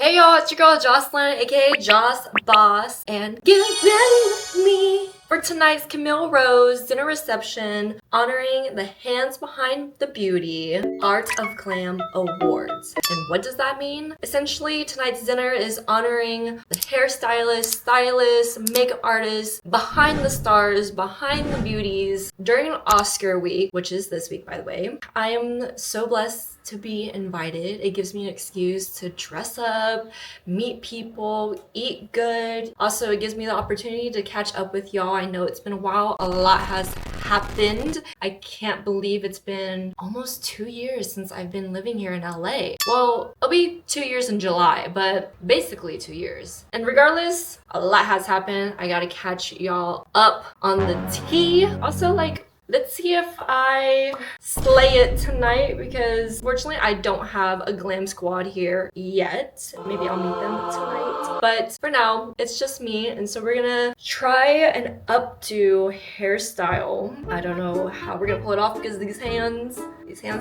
Hey y'all, it's your girl Jocelyn, aka Joss Boss, and get ready with me for tonight's Camille Rose dinner reception honoring the hands behind the beauty Art of Glam Awards. And what does that mean? Essentially, tonight's dinner is honoring the hairstylists, stylists, makeup artists behind the stars, behind the beauties during Oscar week, which is this week, by the way. I am so blessed to be invited. It gives me an excuse to dress up, meet people, eat good. Also, it gives me the opportunity to catch up with y'all. I know it's been a while. A lot has happened. I can't believe it's been almost 2 years since I've been living here in LA. Well, it'll be 2 years in July, but basically 2 years. And regardless, a lot has happened. I gotta catch y'all up on the tea. Also, let's see if I slay it tonight because fortunately I don't have a glam squad here yet. Maybe I'll meet them tonight. But for now, it's just me. And so we're gonna try an updo hairstyle. I don't know how we're gonna pull it off because these hands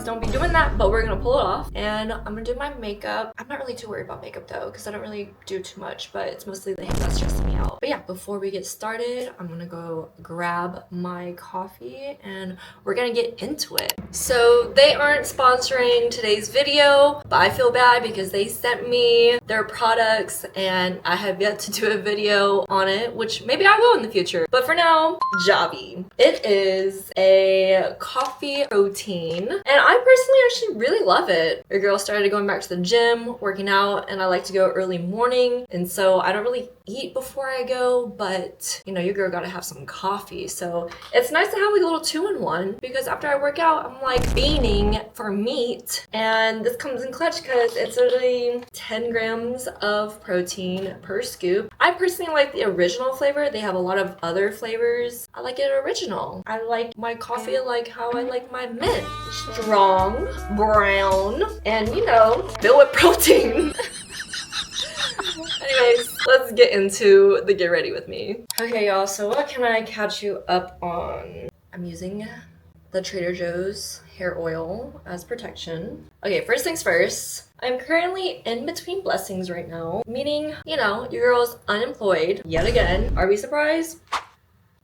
don't be doing that, but we're gonna pull it off. And I'm gonna do my makeup. I'm not really too worried about makeup though because I don't really do too much, but it's mostly the hands that's stressing me out. But yeah, before we get started, I'm gonna go grab my coffee and we're gonna get into it. So they aren't sponsoring today's video, but I feel bad because they sent me their products and I have yet to do a video on it, which maybe I will in the future. But for now, Javi. It is a coffee protein and I personally actually really love it. Your girl started going back to the gym, working out, and I like to go early morning, and so I don't really eat before I go, but you know, your girl gotta have some coffee. So it's nice to have like a little 2-in-1 because after I work out, I'm like fiending for meat, and this comes in clutch because it's literally 10 grams of protein per scoop. I personally like the original flavor. They have a lot of other flavors. I like it original. I like my coffee like how I like my mint. Strong, brown, and you know, filled with protein. Anyways, let's get into the get ready with me. Okay, y'all, so what can I catch you up on? I'm using the Trader Joe's hair oil as protection. Okay, first things first. I'm currently in between blessings right now, meaning, you know, your girl's unemployed yet again. Are we surprised?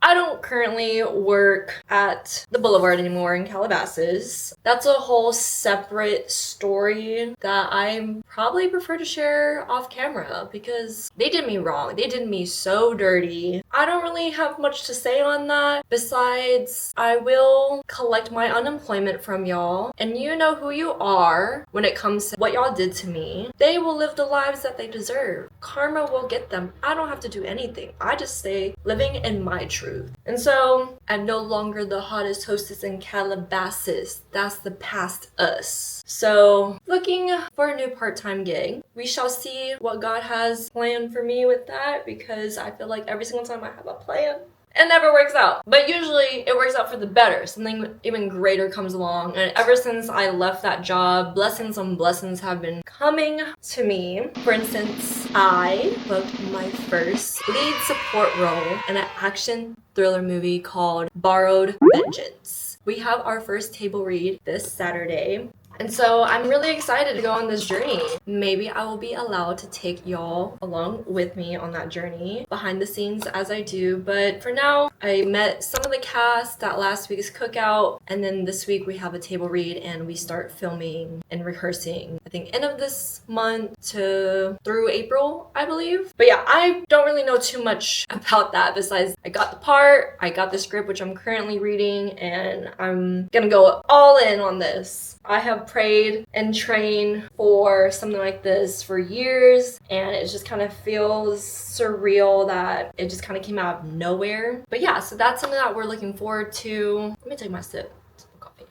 I don't currently work at the Boulevard anymore in Calabasas. That's a whole separate story that I probably prefer to share off camera because they did me wrong. They did me so dirty. I don't really have much to say on that. Besides, I will collect my unemployment from y'all, and you know who you are when it comes to what y'all did to me. They will live the lives that they deserve. Karma will get them. I don't have to do anything. I just stay living in my truth. And so I'm no longer the hottest hostess in Calabasas. That's the past us. So looking for a new part-time gig. We shall see what God has planned for me with that because I feel like every single time I have a plan, it never works out. But usually it works out for the better. Something even greater comes along. And ever since I left that job, blessings on blessings have been coming to me. For instance, I booked my first lead support role in an action thriller movie called Borrowed Vengeance. We have our first table read this Saturday. And so I'm really excited to go on this journey. Maybe I will be allowed to take y'all along with me on that journey behind the scenes as I do. But for now, I met some of the cast at last week's cookout. And then this week we have a table read and we start filming and rehearsing, I think end of this month through April, I believe. But yeah, I don't really know too much about that besides I got the part, I got the script, which I'm currently reading, and I'm gonna go all in on this. I have prayed and trained for something like this for years, and it just kind of feels surreal that it just kind of came out of nowhere. But yeah, so that's something that we're looking forward to. Let me take my sip of coffee.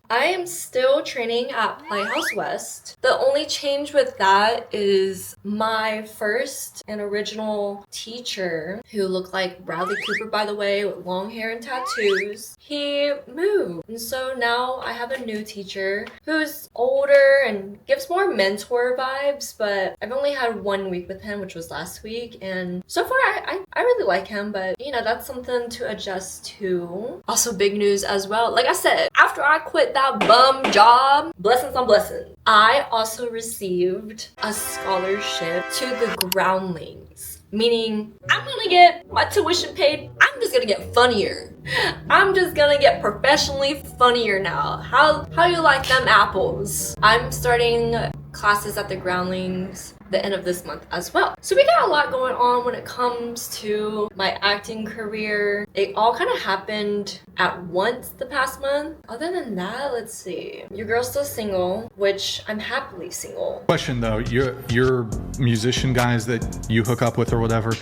I am still training at Playhouse West. The only change with that is my first and original teacher, who looked like Bradley Cooper, by the way, with long hair and tattoos, he moved. And so now I have a new teacher who's older and gives more mentor vibes, but I've only had 1 week with him, which was last week. And so far, I really like him, but you know, that's something to adjust to. Also, big news as well. Like I said, after I quit that bum job, blessings on blessings. I also received a scholarship to the Groundlings, meaning I'm gonna get my tuition paid. I'm just gonna get funnier. I'm just gonna get professionally funnier now. How you like them apples? I'm starting classes at the Groundlings the end of this month as well. So we got a lot going on when it comes to my acting career. It all kind of happened at once the past month. Other than that, let's see. Your girl's still single, which I'm happily single. Question though, your musician guys that you hook up with or whatever,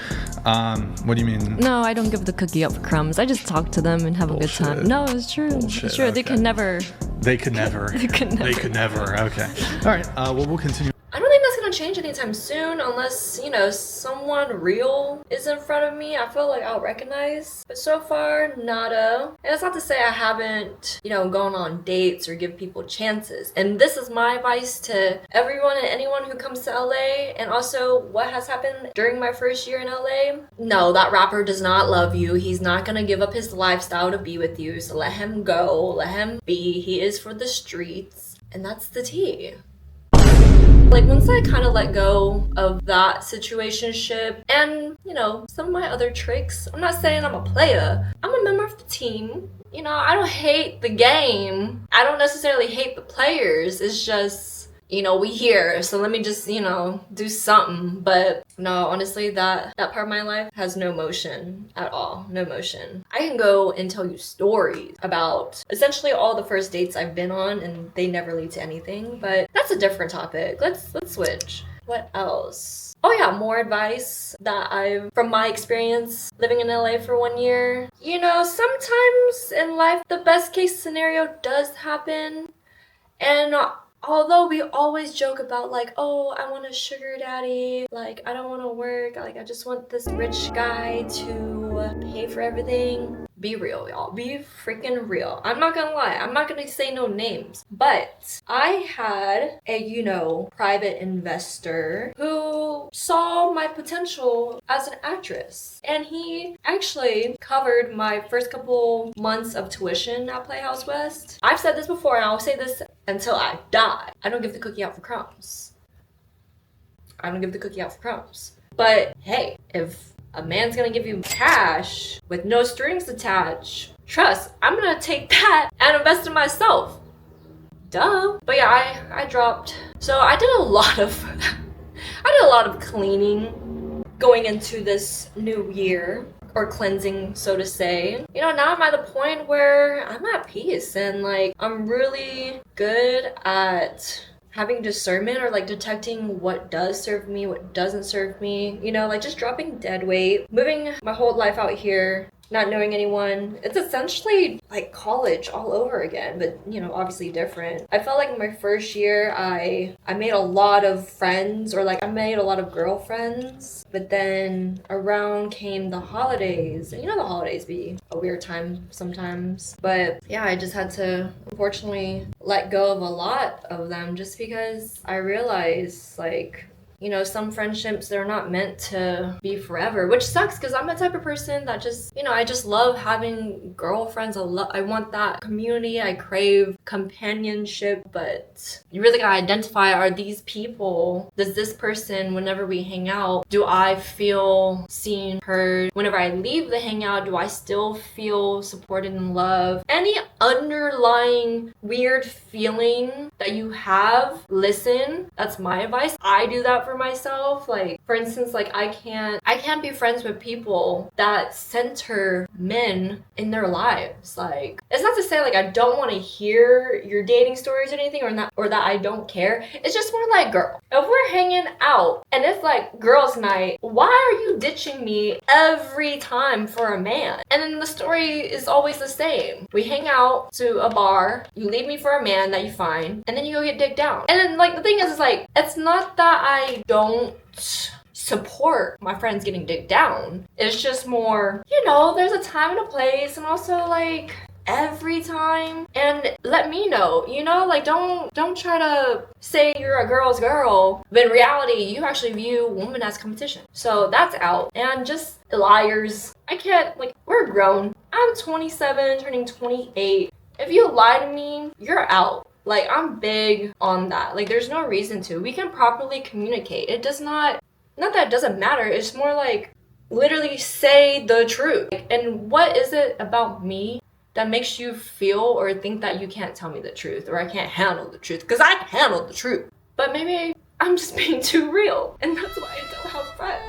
what do you mean? No, I don't give the cookie up for crumbs. I just talk to them and have a good time. No, it's true. Bullshit. It's true. Okay. They could never. They could never. They could never. They could never. Okay. All right. Well, we'll continue. I don't think that's gonna change anytime soon unless, you know, someone real is in front of me. I feel like I'll recognize. But so far, nada. And it's not to say I haven't, you know, gone on dates or give people chances. And this is my advice to everyone and anyone who comes to LA. And also what has happened during my first year in LA. No, that rapper does not love you. He's not gonna give up his lifestyle to be with you. So let him go. Let him be. He is for the streets. And that's the tea. Like, once I kind of let go of that situationship and, you know, some of my other tricks, I'm not saying I'm a player. I'm a member of the team. You know, I don't hate the game. I don't necessarily hate the players. It's just, you know, we here, so let me just, you know, do something. But no, honestly, that part of my life has no motion at all. No motion. I can go and tell you stories about essentially all the first dates I've been on, and they never lead to anything. But that's a different topic. Let's switch. What else? Oh yeah, more advice that from my experience living in LA for 1 year. You know, sometimes in life, the best case scenario does happen. And although we always joke about like, oh, I want a sugar daddy, like I don't want to work, like I just want this rich guy to pay for everything. Be real, y'all. Be freaking real. I'm not gonna lie. I'm not gonna say no names. But I had a, you know, private investor who saw my potential as an actress. And he actually covered my first couple months of tuition at Playhouse West. I've said this before and I'll say this until I die. I don't give the cookie out for crumbs. I don't give the cookie out for crumbs. But hey, if a man's gonna give you cash with no strings attached, trust, I'm gonna take that and invest in myself. Duh. But yeah, I dropped. So I did a lot of cleaning going into this new year, or cleansing, so to say. You know, now I'm at the point where I'm at peace and like I'm really good at having discernment, or like detecting what does serve me, what doesn't serve me. You know, like just dropping dead weight, moving my whole life out here, not knowing anyone. It's essentially like college all over again, but you know, obviously different. I felt like my first year I made a lot of friends, or like I made a lot of girlfriends, but then around came the holidays, and you know, the holidays be a weird time sometimes. But yeah, I just had to unfortunately let go of a lot of them, just because I realized like, you know, some friendships, they're not meant to be forever, which sucks because I'm the type of person that just, you know, I just love having girlfriends. I want that community. I crave companionship, but you really gotta identify, are these people, does this person, whenever we hang out, do I feel seen, heard? Whenever I leave the hangout, do I still feel supported and loved? Any underlying weird feeling that you have, listen. That's my advice. I do that for myself. Like, for instance, like I can't be friends with people that center men in their lives. Like, it's not to say like I don't want to hear your dating stories or anything, or that I don't care. It's just more like, girl, if we're hanging out and it's like girls' night, why are you ditching me every time for a man? And then the story is always the same. We hang out to a bar, you leave me for a man that you find, and then you go get dicked down. And then like the thing is like, it's not that I don't support my friends getting dicked down. It's just more, you know, there's a time and a place, and also like every time, and let me know, you know, like don't try to say you're a girl's girl, but in reality you actually view women as competition. So that's out. And just liars. I can't, like, we're grown. I'm 27 turning 28. If you lie to me, you're out. Like, I'm big on that. Like, there's no reason to. We can properly communicate. It does not that it doesn't matter. It's more like, literally say the truth. And what is it about me that makes you feel or think that you can't tell me the truth or I can't handle the truth? Because I can handle the truth. But maybe I'm just being too real. And that's why I don't have friends.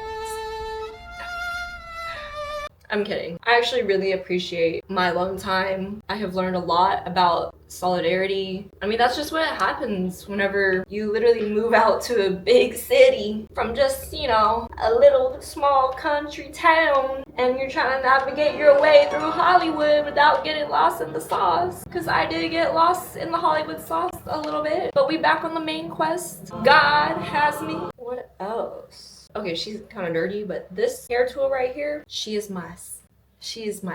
I'm kidding. I actually really appreciate my alone time. I have learned a lot about solidarity. I mean, that's just what happens whenever you literally move out to a big city from just, you know, a little small country town, and you're trying to navigate your way through Hollywood without getting lost in the sauce. Because I did get lost in the Hollywood sauce a little bit. But we back on the main quest. God has me. What else? Okay, she's kind of dirty, but this hair tool right here, she is my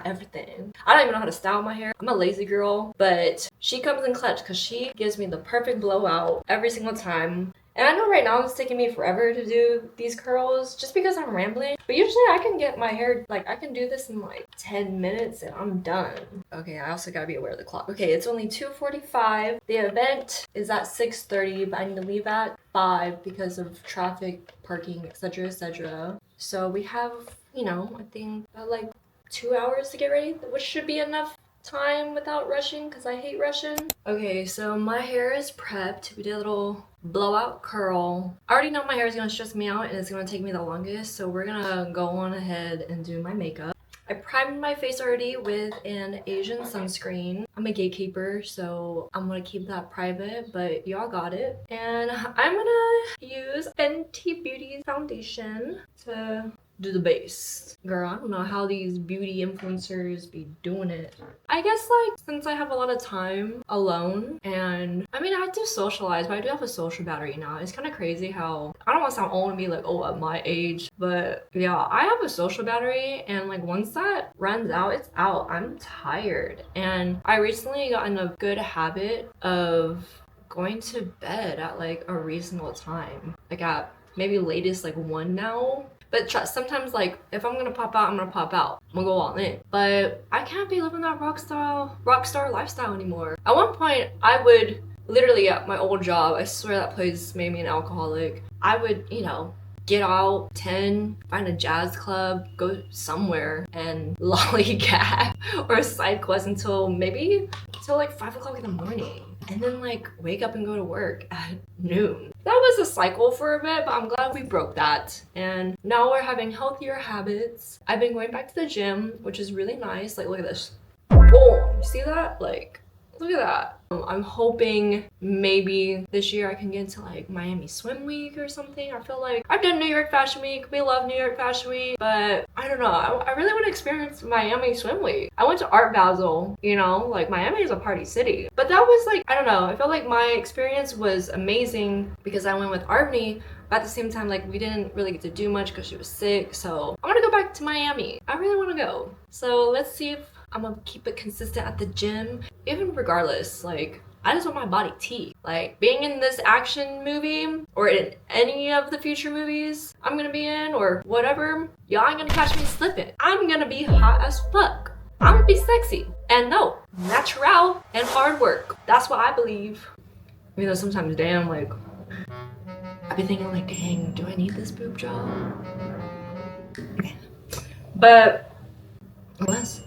everything. I don't even know how to style my hair. I'm a lazy girl, but she comes in clutch because she gives me the perfect blowout every single time. And I know right now it's taking me forever to do these curls just because I'm rambling. But usually I can get my hair, like I can do this in like 10 minutes and I'm done. Okay, I also gotta be aware of the clock. Okay, it's only 2:45. The event is at 6:30, but I need to leave at 5 because of traffic, parking, etc, etc. So we have, you know, I think about like 2 hours to get ready, which should be enough time without rushing because I hate rushing. Okay, so my hair is prepped. We did a little blowout curl. I already know my hair is gonna stress me out and it's gonna take me the longest, so we're gonna go on ahead and do my makeup. I primed my face already with an Asian sunscreen. I'm a gatekeeper, so I'm gonna keep that private, but y'all got it. And I'm gonna use Fenty Beauty foundation to do the base. Girl, I don't know how these beauty influencers be doing it. I guess like since I have a lot of time alone, and I mean I do socialize, but I do have a social battery now. It's kind of crazy how, I don't want to sound old and be like, oh, at my age, but yeah, I have a social battery, and like once that runs out, it's out. I'm tired. And I recently got in a good habit of going to bed at like a reasonable time, like at maybe latest like 1 now. But trust, sometimes like if I'm gonna pop out, I'm gonna pop out. I'm gonna go all in. But I can't be living that rock star lifestyle anymore. At one point, I would literally, at my old job, I swear that place made me an alcoholic. I would, you know, get out 10, find a jazz club, go somewhere and lollygag or side quest until like 5 o'clock in the morning. And then like wake up and go to work at noon. That was a cycle for a bit, but I'm glad we broke that. And now we're having healthier habits. I've been going back to the gym, which is really nice. Like, look at this. Boom! You see that? Like, look at that. I'm hoping maybe this year I can get into like Miami Swim Week or something. I feel like I've done New York Fashion Week. We love New York Fashion Week, but I don't know. I really want to experience Miami Swim Week. I went to Art Basel, you know, like Miami is a party city. But that was like, I don't know. I felt like my experience was amazing because I went with Arbany. But at the same time, like we didn't really get to do much because she was sick. So I want to go back to Miami. I really want to go. So let's see if I'm gonna keep it consistent at the gym. Even regardless, like I just want my body tea. Like being in this action movie or in any of the future movies I'm gonna be in or whatever, y'all ain't gonna catch me slipping. I'm gonna be hot as fuck. I'm gonna be sexy. And no, natural and hard work. That's what I believe. You know, sometimes damn, like I be thinking like, dang, do I need this boob job? Okay. But unless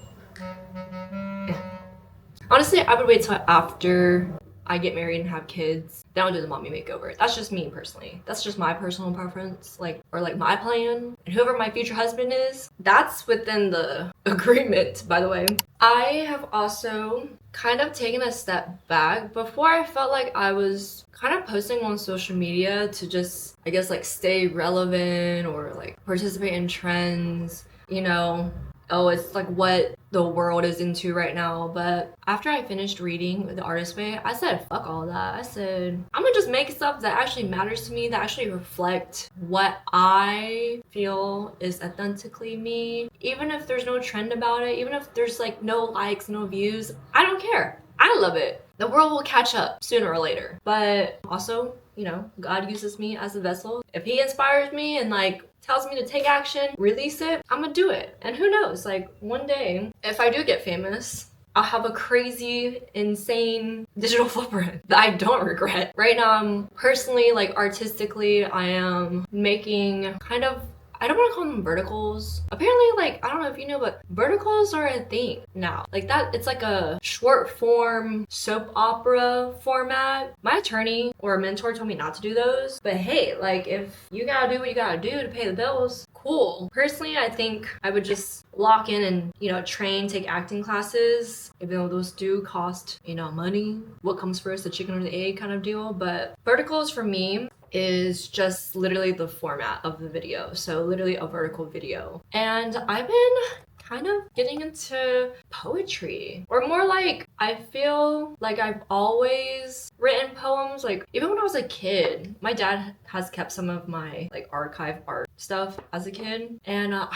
honestly, I would wait till after I get married and have kids. Then I'll do the mommy makeover. That's just me personally. That's just my personal preference, like, or like my plan. And whoever my future husband is, that's within the agreement, by the way. I have also kind of taken a step back. Before I felt like I was kind of posting on social media to just, I guess, like stay relevant or like participate in trends, you know. Oh, it's like what the world is into right now. But after I finished reading The Artist Way, I said, fuck all that. I said, I'm gonna just make stuff that actually matters to me, that actually reflect what I feel is authentically me. Even if there's no trend about it, even if there's like no likes, no views, I don't care. I love it. The world will catch up sooner or later. But also, you know, God uses me as a vessel. If he inspires me and like tells me to take action, release it, I'm gonna do it. And who knows, like one day, if I do get famous, I'll have a crazy, insane digital footprint that I don't regret. Right now, I'm personally, like artistically, I am making kind of, I don't want to call them verticals. Apparently, like, I don't know if you know, but verticals are a thing now. Like that, it's like a short form soap opera format. My attorney or mentor told me not to do those. But hey, like if you gotta do what you gotta do to pay the bills, cool. Personally, I think I would just lock in and, you know, train, take acting classes, even though those do cost, you know, money. What comes first, the chicken or the egg kind of deal. But verticals for me is just literally the format of the video. So literally a vertical video. And I've been kind of getting into poetry, or more like I feel like I've always written poems. Like even when I was a kid, my dad has kept some of my like archive art stuff as a kid, and I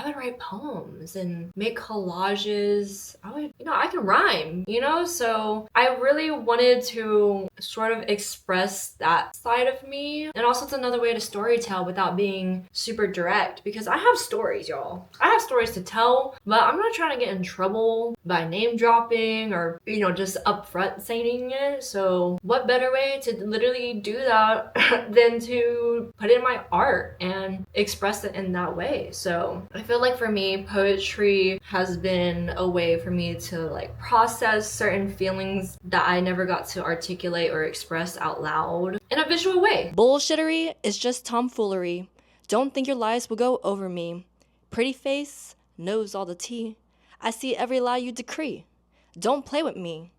would write poems and make collages. I can rhyme, you know, so I really wanted to sort of express that side of me. And also it's another way to storytell without being super direct, because I have stories, y'all. I have stories to tell, but I'm not trying to get in trouble by name dropping or, you know, just upfront saying it. So what better way to literally do that than to put it in my art and express it in that way. So I feel like for me, poetry has been a way for me to like process certain feelings that I never got to articulate or express out loud in a visual way. Bullshittery is just tomfoolery. Don't think your lies will go over me. Pretty face knows all the tea. I see every lie you decree. Don't play with me.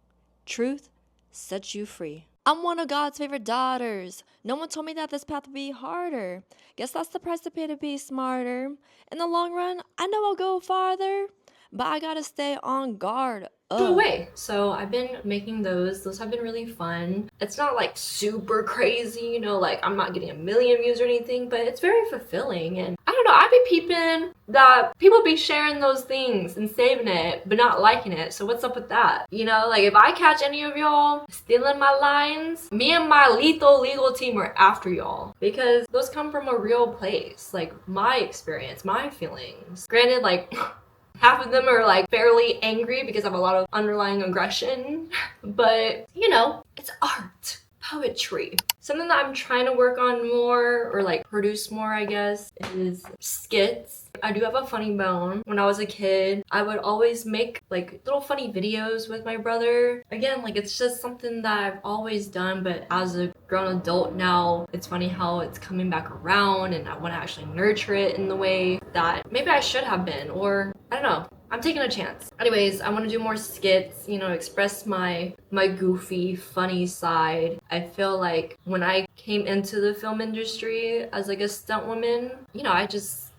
Truth sets you free. I'm one of God's favorite daughters. No one told me that this path would be harder. Guess that's the price to pay to be smarter. In the long run, I know I'll go farther, but I gotta stay on guard. Away. So I've been making those. Those have been really fun. It's not like super crazy, you know, like I'm not getting a million views or anything, but it's very fulfilling. And I don't know, I've been peeping that people be sharing those things and saving it, but not liking it. So what's up with that? You know, like if I catch any of y'all stealing my lines, me and my lethal legal team are after y'all, because those come from a real place. Like my experience, my feelings. Granted, like half of them are like fairly angry because I have a lot of underlying aggression, but you know, it's art, poetry. Something that I'm trying to work on more, or like produce more, I guess, is skits. I do have a funny bone. When I was a kid, I would always make like little funny videos with my brother. Again, like it's just something that I've always done, but as a grown adult now, it's funny how it's coming back around and I want to actually nurture it in the way that maybe I should have been, or I don't know. I'm taking a chance. Anyways, I want to do more skits, you know, express my goofy, funny side. I feel like when I came into the film industry as like a stunt woman, you know, I just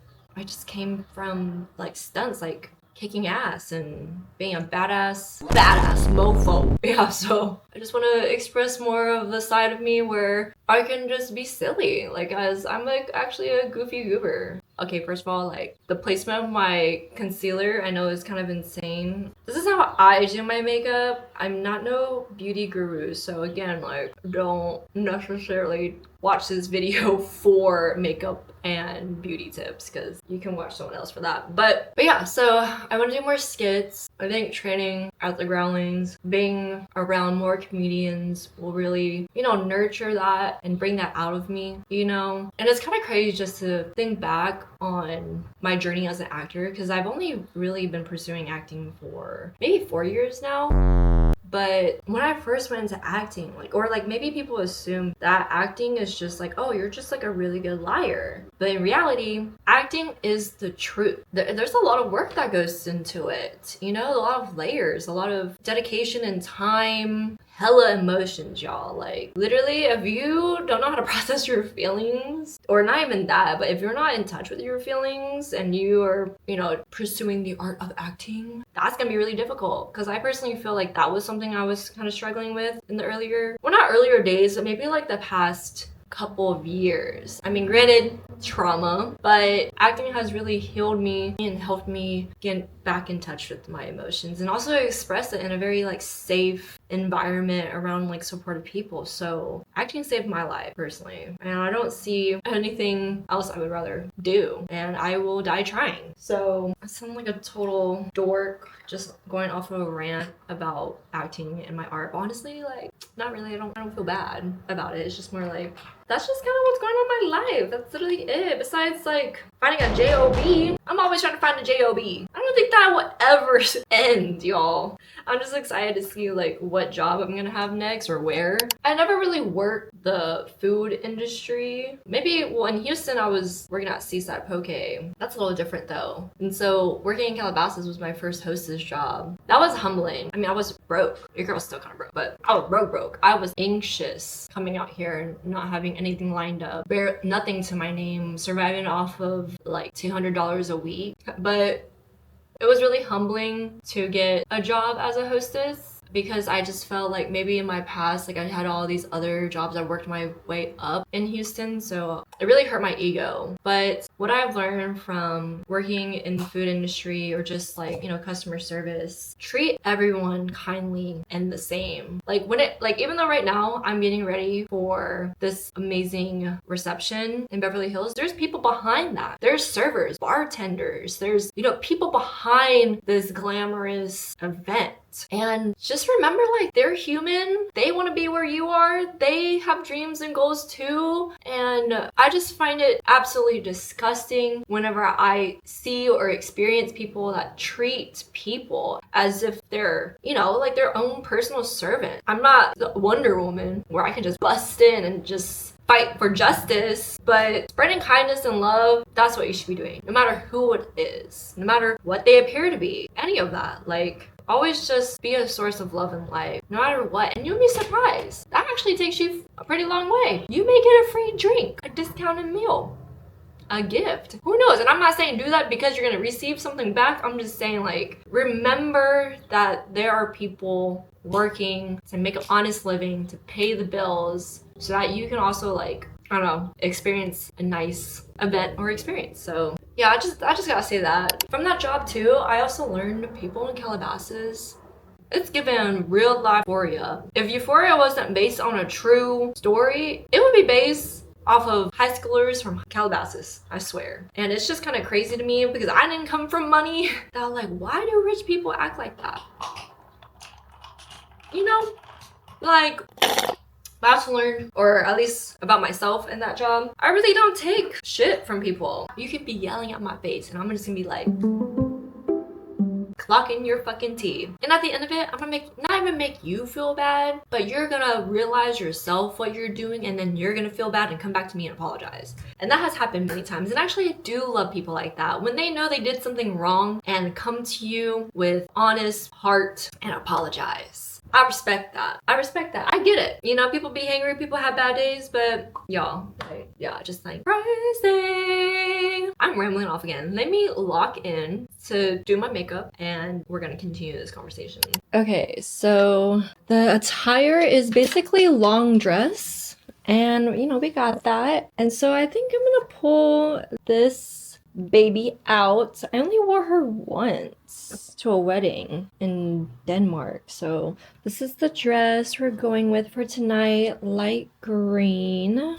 came from like stunts, like kicking ass and being a badass mofo. Yeah, so I just want to express more of the side of me where I can just be silly, like, as I'm like actually a goofy goober. Okay, first of all, like the placement of my concealer I know is kind of insane. This is how I do my makeup. I'm not no beauty guru, so again, like don't necessarily watch this video for makeup and beauty tips, because you can watch someone else for that. But yeah, so I want to do more skits. I think training at the Growlings, being around more comedians will really, you know, nurture that and bring that out of me, you know. And it's kind of crazy just to think back on my journey as an actor, because I've only really been pursuing acting for maybe 4 years now. But when I first went into acting, like, or like maybe people assume that acting is just like, oh, you're just like a really good liar. But in reality, acting is the truth. There's a lot of work that goes into it, you know, a lot of layers, a lot of dedication and time, hella emotions, y'all. Like literally, if you don't know how to process your feelings, or not even that, but if you're not in touch with your feelings and you are, you know, pursuing the art of acting, that's gonna be really difficult. Because I personally feel like that was something I was kind of struggling with in the not earlier days, but maybe like the past couple of years. I mean, granted, trauma, but acting has really healed me and helped me get back in touch with my emotions and also express it in a very like safe environment around like supportive people. So acting saved my life personally, and I don't see anything else I would rather do, and I will die trying. So I sound like a total dork just going off of a rant about acting in my art, but honestly, like, not really. I don't feel bad about it. It's just more like, that's just kind of what's going on in my life. That's literally it. Besides, like, finding a job. I'm always trying to find a job. I don't think that will ever end, y'all. I'm just excited to see, like, what job I'm gonna have next or where. I never really worked the food industry. Maybe, well, in Houston, I was working at Seaside Poke. That's a little different, though. And so, working in Calabasas was my first hostess job. That was humbling. I mean, I was broke. Your girl's still kind of broke, but I was broke. I was anxious coming out here and not having anything lined up, nothing to my name, surviving off of like $200 a week. But it was really humbling to get a job as a hostess, because I just felt like maybe in my past, like I had all these other jobs. I worked my way up in Houston, so it really hurt my ego. But what I've learned from working in the food industry or just like, you know, customer service, treat everyone kindly and the same. Like when it, like even though right now I'm getting ready for this amazing reception in Beverly Hills, there's people behind that. There's servers, bartenders, there's, you know, people behind this glamorous event. And just remember, like, they're human. They want to be where you are. They have dreams and goals too. And I just find it absolutely disgusting whenever I see or experience people that treat people as if they're, you know, like their own personal servant. I'm not the Wonder Woman where I can just bust in and just fight for justice, but spreading kindness and love, that's what you should be doing. No matter who it is, no matter what they appear to be, any of that. Like, always just be a source of love in life, no matter what. And you'll be surprised. That actually takes you a pretty long way. You may get a free drink, a discounted meal, a gift. Who knows? And I'm not saying do that because you're gonna receive something back. I'm just saying, like, remember that there are people working to make an honest living, to pay the bills, so that you can also, like, I don't know, experience a nice event or experience. So yeah, I just gotta say that. From that job too, I also learned people in Calabasas, it's given real life euphoria. If euphoria wasn't based on a true story, it would be based off of high schoolers from Calabasas, I swear. And it's just kind of crazy to me because I didn't come from money. That I'm like, why do rich people act like that? You know, like, I also learned, or at least about myself in that job, I really don't take shit from people. You could be yelling at my face and I'm just gonna be like, clocking your fucking teeth. And at the end of it, I'm gonna not even make you feel bad, but you're gonna realize yourself what you're doing, and then you're gonna feel bad and come back to me and apologize. And that has happened many times. And actually, I do love people like that. When they know they did something wrong and come to you with honest heart and apologize. I respect that. I get it. You know, people be hangry, people have bad days, but y'all, like, yeah, just like crazy. I'm rambling off again. Let me lock in to do my makeup and we're gonna continue this conversation. Okay, so the attire is basically long dress, and you know, we got that. And so I think I'm gonna pull this baby out. I only wore her once to a wedding in Denmark. So this is the dress we're going with for tonight, light green.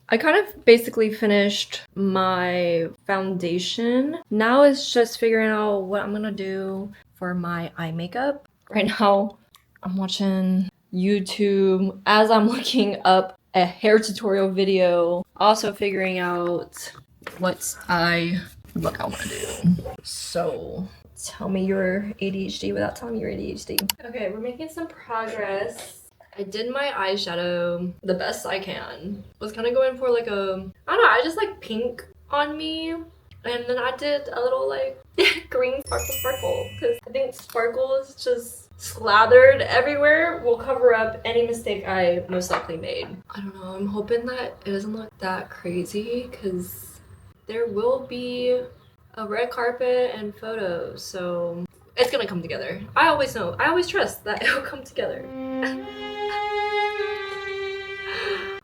I kind of basically finished my foundation. Now it's just figuring out what I'm gonna do for my eye makeup. Right now, I'm watching YouTube as I'm looking up a hair tutorial video, also figuring out what eye look I want to do. So tell me your ADHD without telling me your ADHD. Okay, we're making some progress. I did my eyeshadow the best I can. Was kind of going for like a, I don't know, I just like pink on me. And then I did a little like green sparkle because I think sparkles just slathered everywhere will cover up any mistake I most likely made. I don't know, I'm hoping that it doesn't look that crazy because there will be a red carpet and photos, so it's gonna come together. I always know, I always trust that it'll come together.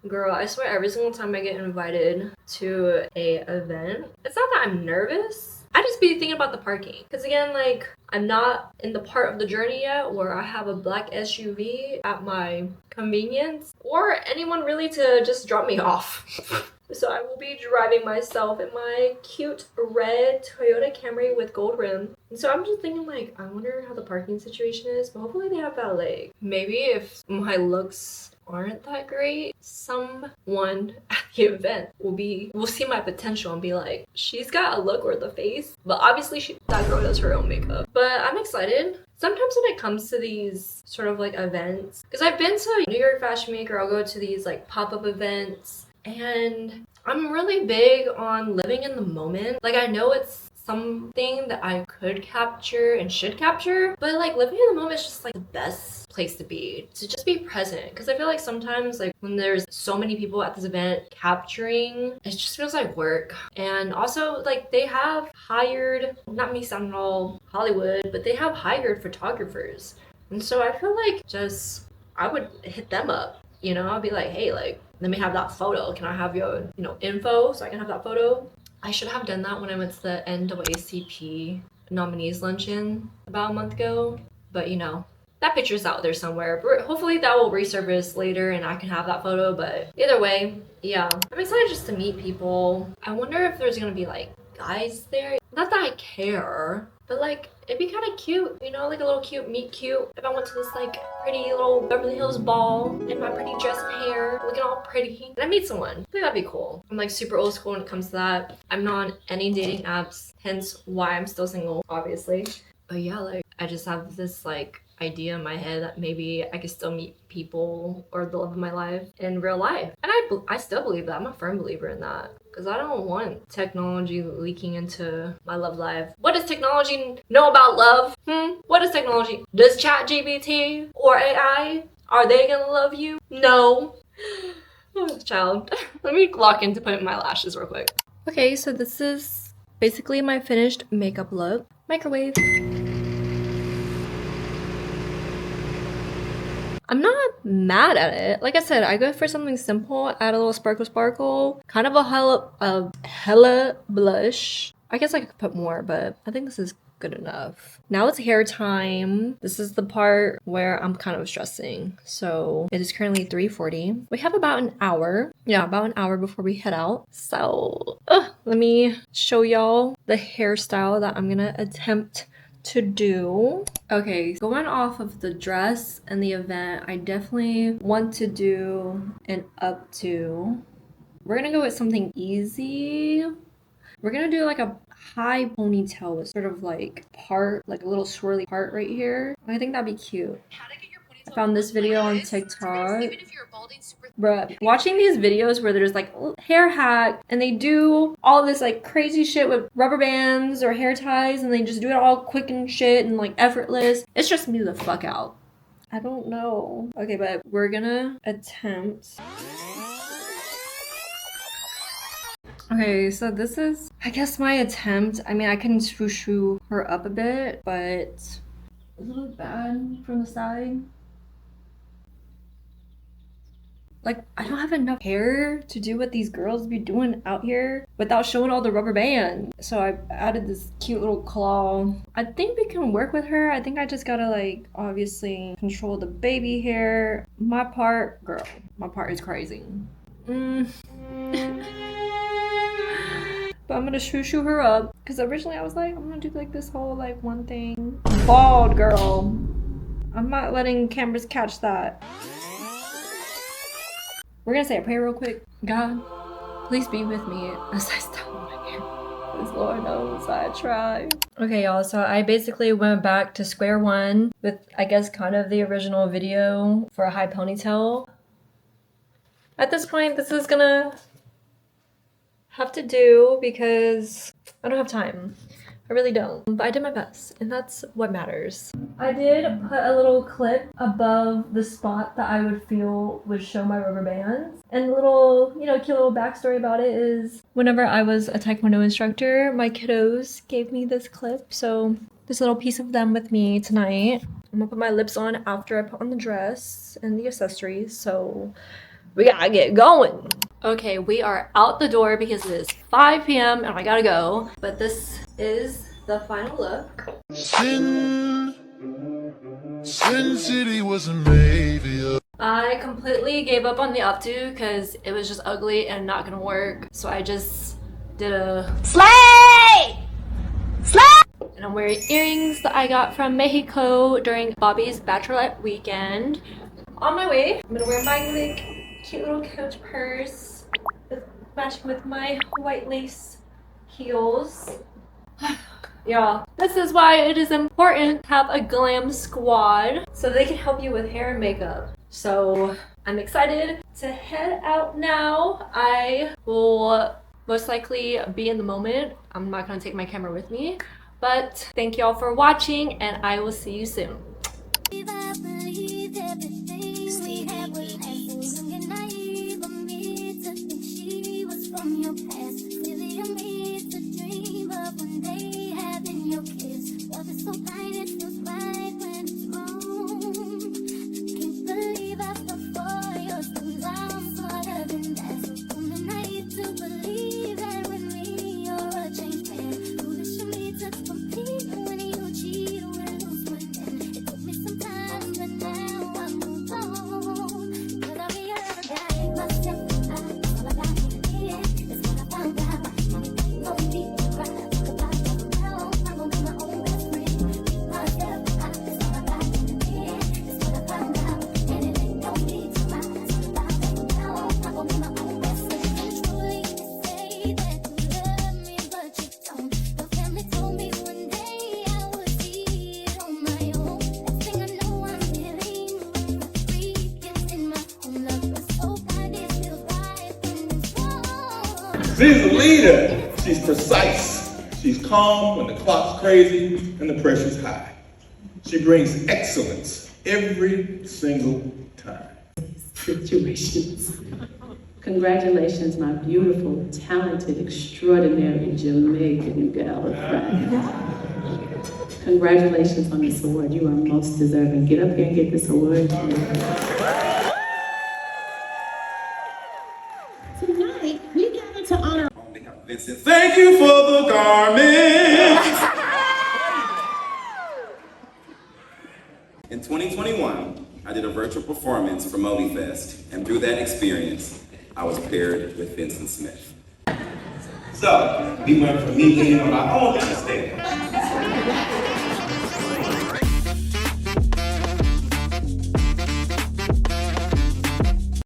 Girl, I swear every single time I get invited to a event, it's not that I'm nervous, I just be thinking about the parking. Because again, like, I'm not in the part of the journey yet where I have a black SUV at my convenience or anyone really to just drop me off. So I will be driving myself in my cute red Toyota Camry with gold rim. And so I'm just thinking like, I wonder how the parking situation is, but hopefully they have valet. Maybe if my looks aren't that great, someone at the event will see my potential and be like, she's got a look or the face, but obviously that girl does her own makeup. But I'm excited. Sometimes when it comes to these sort of like events, because I've been to New York Fashion Week, or I'll go to these like pop-up events, and I'm really big on living in the moment. Like, I know it's something that I could capture and should capture, but like living in the moment is just like the best place to be, to just be present. Because I feel like sometimes like when there's so many people at this event, capturing, it just feels like work. And also like they have hired, not me sounding all Hollywood, but they have hired photographers. And so I feel like just I would hit them up, you know, I'll be like, hey, like, let me have that photo. Can I have your, you know, info so I can have that photo? I should have done that when I went to the NAACP nominees luncheon about a month ago. But, you know, that picture's out there somewhere. Hopefully that will resurface later and I can have that photo. But either way, yeah, I'm excited just to meet people. I wonder if there's gonna be like guys there. Not that I care, but like it'd be kind of cute, you know, like a little cute meet cute if I went to this like pretty little Beverly Hills ball in my pretty dress and hair, looking all pretty, and I meet someone. I think that'd be cool. I'm like super old school when it comes to that. I'm not on any dating apps, hence why I'm still single, obviously. But yeah, like I just have this like idea in my head that maybe I could still meet people or the love of my life in real life. And I still believe that. I'm a firm believer in that. Because I don't want technology leaking into my love life. What does technology know about love? What is technology? Does ChatGPT or AI, are they gonna love you? No. Oh, child. Let me lock into putting my lashes real quick. Okay, so this is basically my finished makeup look. Microwave. I'm not mad at it. Like I said, I go for something simple, add a little sparkle, kind of a hella blush. I guess I could put more, but I think this is good enough. Now it's hair time. This is the part where I'm kind of stressing. So it is currently 3:40. We have about an hour. Yeah, about an hour before we head out. So let me show y'all the hairstyle that I'm gonna attempt to do. Okay, going off of the dress and the event, I definitely want to do an updo. We're gonna go with something easy. We're gonna do like a high ponytail with sort of like part, like a little swirly part right here. I think that'd be cute. I found this video on TikTok. Bruh, watching these videos where there's like hair hack and they do all this like crazy shit with rubber bands or hair ties and they just do it all quick and shit and like effortless. It's just me the fuck out. I don't know. Okay, but we're gonna attempt. Okay, so this is, I guess, my attempt. I mean, I can swoosh her up a bit, but does it look bad from the side? Like, I don't have enough hair to do what these girls be doing out here without showing all the rubber band. So I added this cute little claw. I think we can work with her. I think I just gotta, like, obviously control the baby hair. My part, girl, my part is crazy. But I'm gonna shoo her up. Because originally I was like, I'm gonna do, like, this whole, like, one thing. Bald, girl. I'm not letting cameras catch that. We're gonna say a prayer real quick. God, please be with me as I style my hair. Because Lord knows I try. Okay, y'all, so I basically went back to square one with, I guess, kind of the original video for a high ponytail. At this point, this is gonna have to do because I don't have time. I really don't, but I did my best, and that's what matters. I did put a little clip above the spot that I would feel would show my rubber bands. And a little, you know, cute little backstory about it is whenever I was a Taekwondo instructor, my kiddos gave me this clip. So this little piece of them with me tonight. I'm gonna put my lips on after I put on the dress and the accessories, so we gotta get going. Okay, we are out the door because it is 5 p.m. and I gotta go. But this is the final look. Sin City was a maybe. I completely gave up on the updo because it was just ugly and not gonna work. So I just did a slay! And I'm wearing earrings that I got from Mexico during Bobby's bachelorette weekend. On my way, I'm gonna wear my like cute little Coach purse matching with my white lace heels. Yeah, this is why it is important to have a glam squad so they can help you with hair and makeup. So I'm excited to head out now. I will most likely be in the moment. I'm not gonna take my camera with me, but thank y'all for watching and I will see you soon. She's a leader. She's precise. She's calm when the clock's crazy and the pressure's high. She brings excellence every single time. Situations. Congratulations, my beautiful, talented, extraordinary Jamaican girlfriend. Congratulations on this award. You are most deserving. Get up here and get this award. Tonight, we gather to honor. Thank you for the garment. In 2021, I did a virtual performance for MobiFest, and through that experience, I was paired with Vincent Smith. So, we went from me being on my own stage